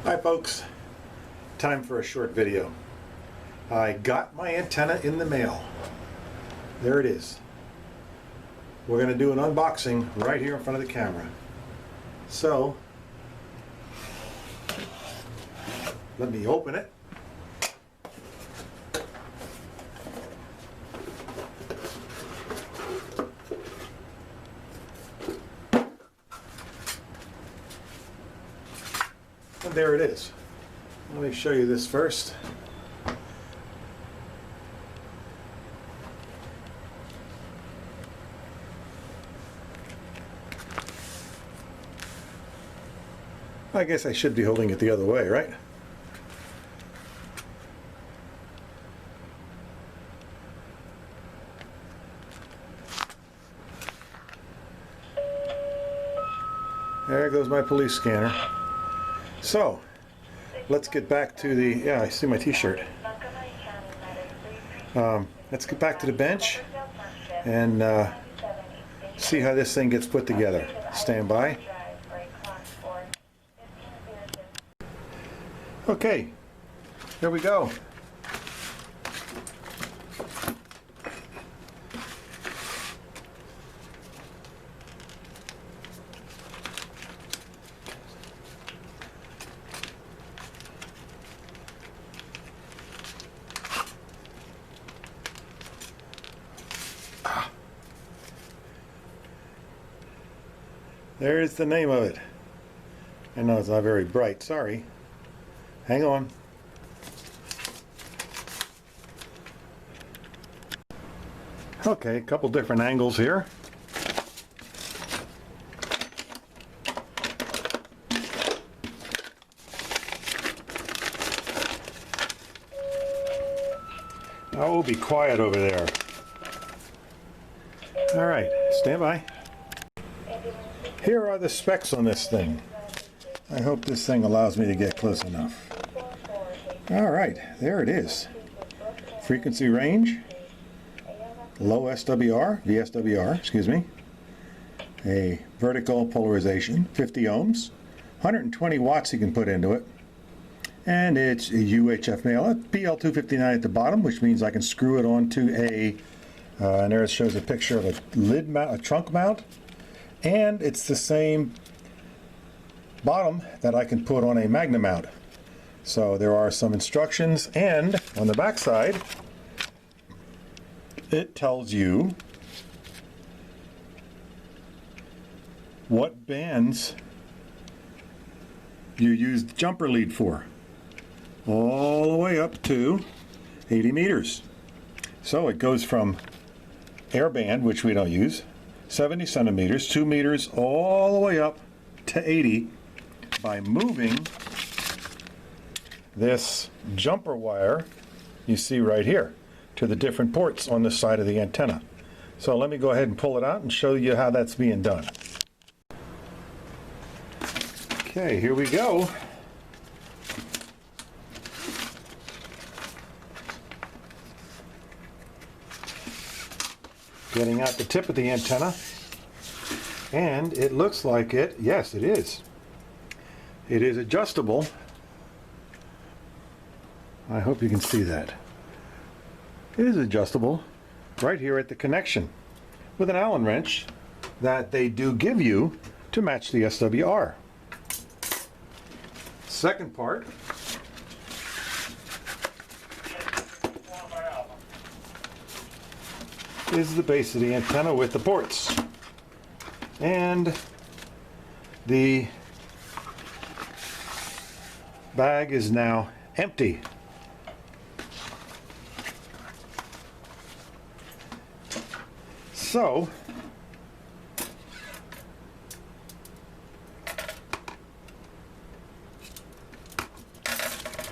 Hi folks, time for a short video. I got my antenna in the mail. There it is. We're going to do an unboxing right here in front of the camera. So, let me open it. And there it is. Let me show you this first. I guess I should be holding it the other way, right? There goes my police scanner. So, let's get back to the, yeah, I see my t-shirt. Let's get back to the bench and see how this thing gets put together. Stand by. Okay, here we go. There's the name of it. I know it's not very bright, sorry. Hang on. Okay, a couple different angles here. Oh, be quiet over there. All right, stand by. Here are the specs on this thing. I hope this thing allows me to get close enough. All right, there it is. Frequency range, low SWR, VSWR, excuse me. A vertical polarization, 50 ohms, 120 watts you can put into it. And it's a UHF male, BL259 at the bottom, which means I can screw it onto a, and there it shows a picture of a lid mount, a trunk mount. And it's the same bottom that I can put on a magnet mount. So there are some instructions, and on the back side it tells you what bands you use the jumper lead for, all the way up to 80 meters. So it goes from airband, which we don't use, 70 centimeters, 2 meters, all the way up to 80 by moving this jumper wire you see right here to the different ports on this side of the antenna. So let me go ahead and pull it out and show you how that's being done. Okay, here we go. Getting out the tip of the antenna, and it looks like it, yes it is. It is adjustable. I hope you can see that. It is adjustable right here at the connection with an Allen wrench that they do give you to match the SWR. Second part is the base of the antenna with the ports. And the bag is now empty. So,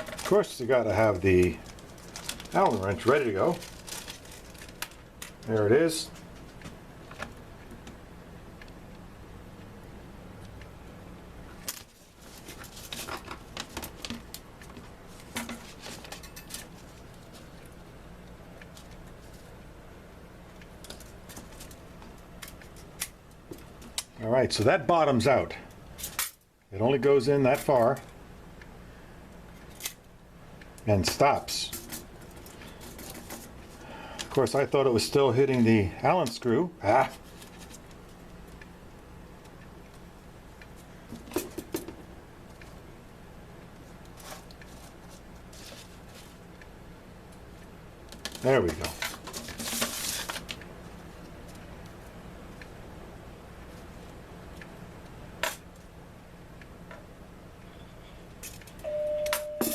of course you got to have the Allen wrench ready to go. There it is. All right, so that bottoms out. It only goes in that far. and stops. Of course, I thought it was still hitting the Allen screw. There we go.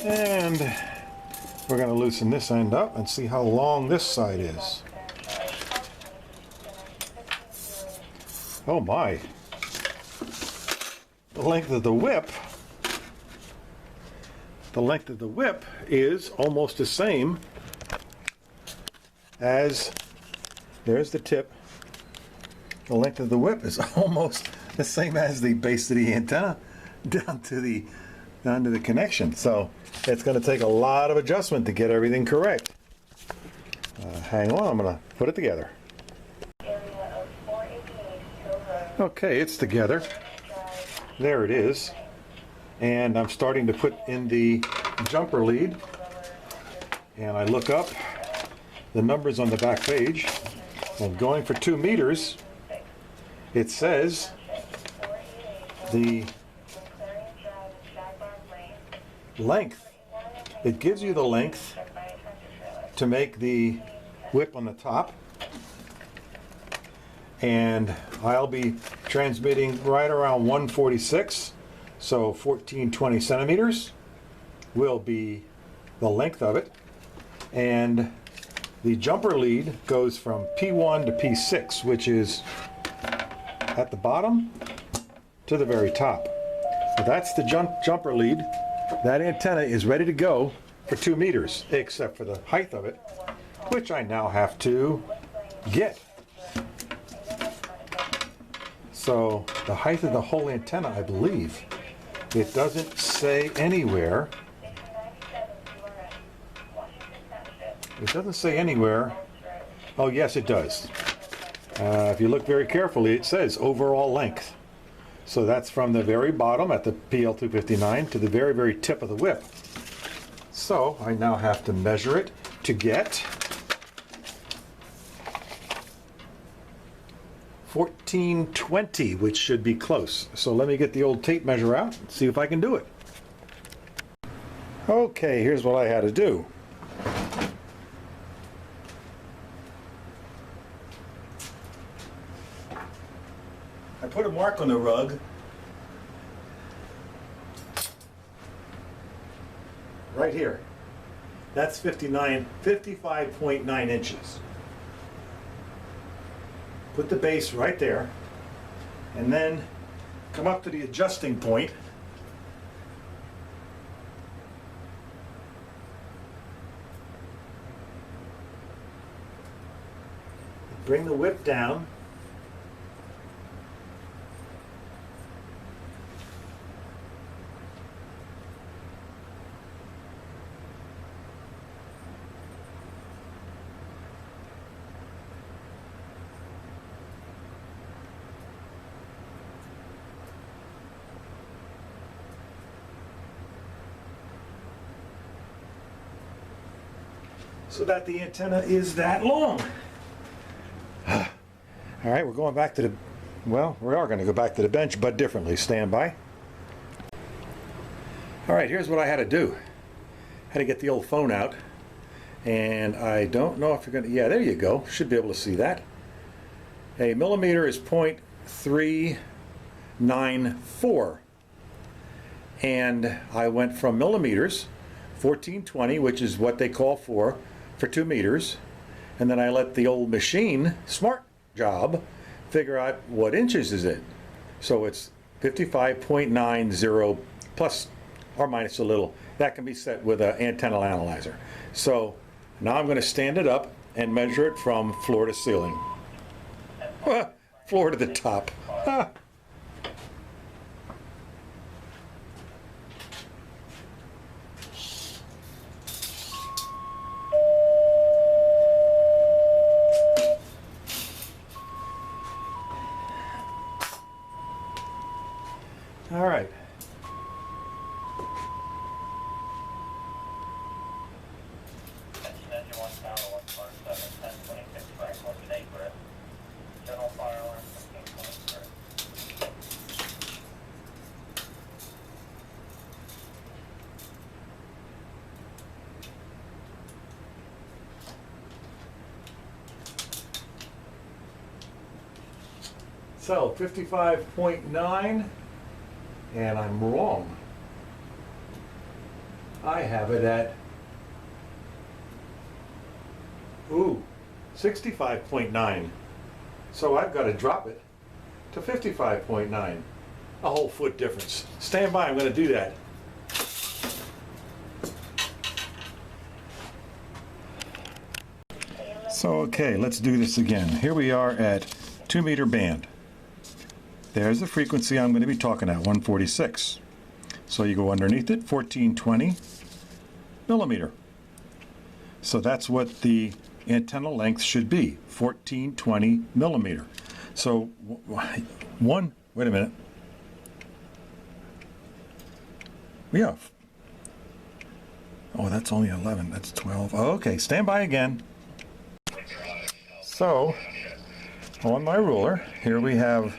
And we're going to loosen this end up and see how long this side is. Oh my. The length of the whip is almost the same as, there's the tip. The length of the whip is almost the same as the base of the antenna down to the connection. So it's going to take a lot of adjustment to get everything correct. Hang on, I'm going to put it together. Okay, it's together. There it is. And I'm starting to put in the jumper lead. And I look up the numbers on the back page. I'm going for 2 meters. It says the length. It gives you the length to make the whip on the top. And I'll be transmitting right around 146, so 1420 centimeters will be the length of it. And the jumper lead goes from P1 to P6, which is at the bottom to the very top. So that's the jumper lead. That antenna is ready to go for 2 meters, except for the height of it, which I now have to get. So the height of the whole antenna, I believe, it doesn't say anywhere. It doesn't say anywhere. Oh, yes, it does. If you look very carefully, it says overall length. So that's from the very bottom at the PL259 to the very, very tip of the whip. So I now have to measure it to get 1420, which should be close. So let me get the old tape measure out and see if I can do it. Okay, here's what I had to do. I put a mark on the rug right here. That's 55.9 inches. Put the base right there, and then come up to the adjusting point. Bring the whip down. So that the antenna is that long. All right, we're going back to the, well, we are going to go back to the bench, but differently. Stand by. All right, here's what I had to do. I had to get the old phone out, and I don't know if you're going to, yeah, there you go. Should be able to see that. A millimeter is 0.394. And I went from millimeters, 1420, which is what they call for 2 meters, and then I let the old machine, smart job, figure out what inches is it. So it's 55.90 plus or minus a little. That can be set with an antenna analyzer. So now I'm going to stand it up and measure it from floor to ceiling. Floor to the top. All right. So 55.9, and I'm wrong. I have it at 65.9. So I've got to drop it to 55.9. A whole foot difference. Stand by, I'm going to do that. So okay, let's do this again. Here we are at 2 meter band. There's the frequency I'm going to be talking at, 146. So you go underneath it, 1420 millimeter. So that's what the antenna length should be, 1420 millimeter. So wait a minute. Yeah. Oh, that's only 11, that's 12. Oh, okay, stand by again. So, on my ruler, here we have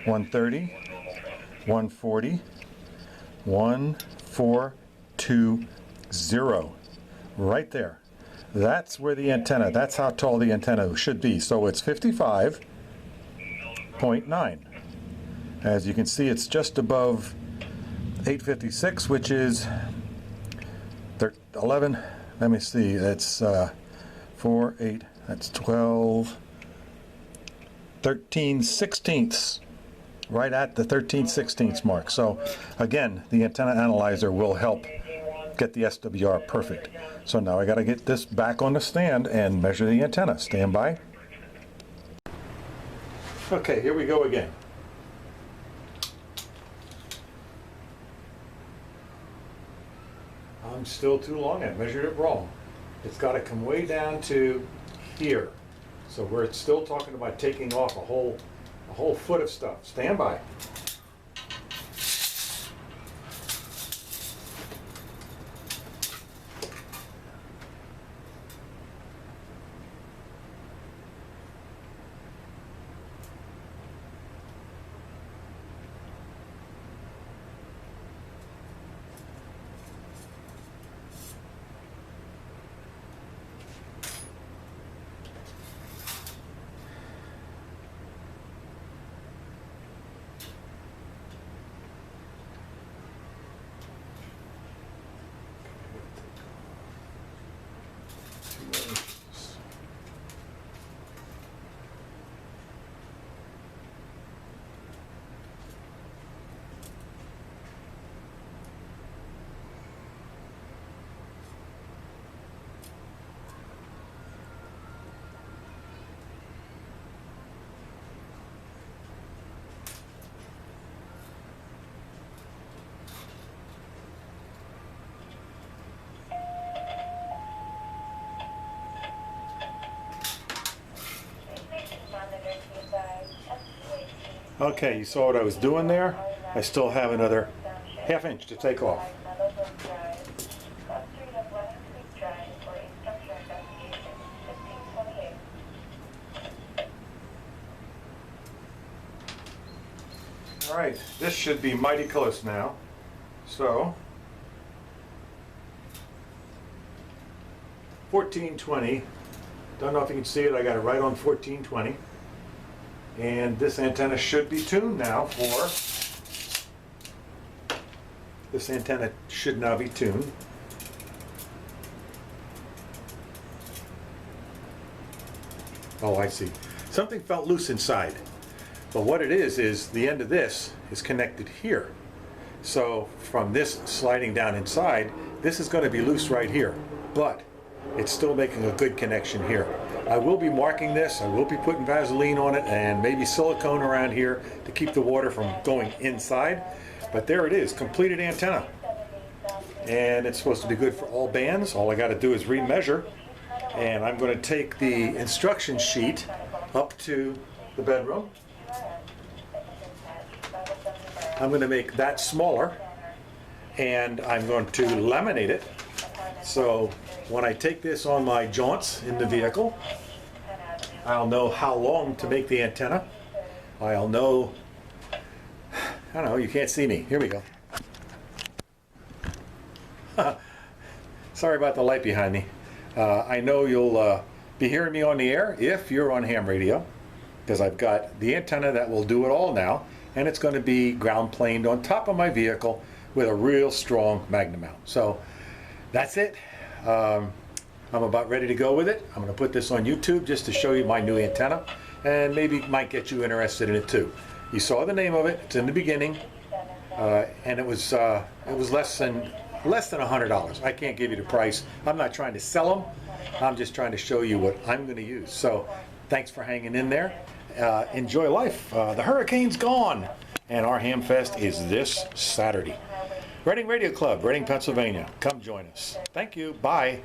130, 140, 1420, right there. That's where the antenna, that's how tall the antenna should be. So it's 55.9. As you can see, it's just above 856, which is 11, let me see, that's 4, 8, that's 12, 13/16, right at the 13/16 mark. So again, the antenna analyzer will help get the SWR perfect. So now I got to get this back on the stand and measure the antenna. Stand by. Okay, here we go again. I'm still too long. I measured it wrong. It's got to come way down to here. So we're still talking about taking off a whole foot of stuff. Stand by. Okay, you saw what I was doing there? I still have another ½ inch to take off. All right, this should be mighty close now. So, 1420. Don't know if you can see it, I got it right on 1420. And this antenna should be tuned now for, this antenna should now be tuned. Oh, I see. Something felt loose inside. But what it is the end of this is connected here. So from this sliding down inside, this is going to be loose right here. But it's still making a good connection here. I will be marking this, I will be putting Vaseline on it and maybe silicone around here to keep the water from going inside. But there it is, completed antenna. And it's supposed to be good for all bands. All I got to do is remeasure. And I'm going to take the instruction sheet up to the bedroom. I'm going to make that smaller. And I'm going to laminate it. So when I take this on my jaunts in the vehicle, I'll know how long to make the antenna. I'll know, I don't know, you can't see me. Here we go. Sorry about the light behind me. I know you'll be hearing me on the air if you're on ham radio. because I've got the antenna that will do it all now, and it's going to be ground planed on top of my vehicle with a real strong magnet mount. So that's it. I'm about ready to go with it. I'm going to put this on YouTube just to show you my new antenna, and maybe it might get you interested in it too. You saw the name of it. It's in the beginning, and it was less than $100. I can't give you the price. I'm not trying to sell them. I'm just trying to show you what I'm going to use. So thanks for hanging in there. Enjoy life. The hurricane's gone, and our Ham Fest is this Saturday. Reading Radio Club, Reading, Pennsylvania. Come join us. Thank you. Bye.